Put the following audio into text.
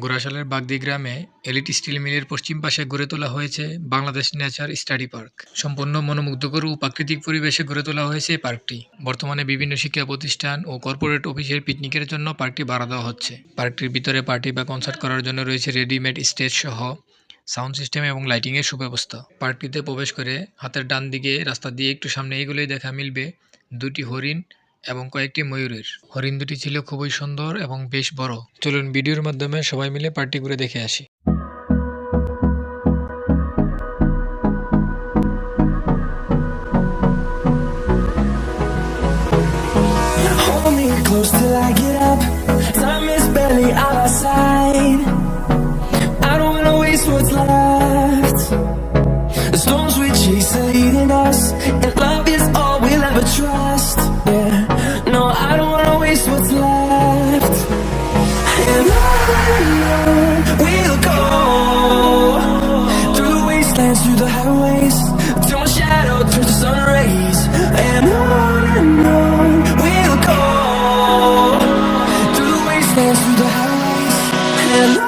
গোরাশালের বাগদি গ্রামে elite still মিলের পশ্চিম পাশে গড়ে তোলা হয়েছে বাংলাদেশ নেচার স্টাডি পার্ক। সম্পূর্ণ মনোমুগ্ধকর ও প্রাকৃতিক পরিবেশে গড়ে তোলা হয়েছে এই পার্কটি। বর্তমানে বিভিন্ন শিক্ষা প্রতিষ্ঠান ও কর্পোরেট অফিসের পিকনিকের জন্য পার্কটি ভাড়া দেওয়া হচ্ছে। পার্কটির ভিতরে পার্টি বা কনসার্ট করার জন্য রয়েছে রেডিমেড স্টেজ সহ সাউন্ড সিস্টেম এবং লাইটিংয়ের সুব্যবস্থা। পার্কটিতে প্রবেশ করে হাতের ডান দিকে রাস্তা দিয়ে একটু সামনে এগোলেই দেখা মিলবে দুটি হরিণ এবং কয়েকটি ময়ূরের। হরিণ দুটি ছিল খুবই সুন্দর এবং বেশ বড়। চলুন ভিডিওর মাধ্যমে সবাই মিলে পার্টি ঘুরে দেখে আসি। Hold me close till I get up. Time is barely on our side. I don't wanna waste what's left. The storms we chase are leading us, and love is all we'll ever trust. Yeah, no, I don't wanna waste what's left. And on we'll go, through the wastelands, through the highways, till my shadow turns to sun rays. And on we'll go, through the wastelands, through the highways, and on.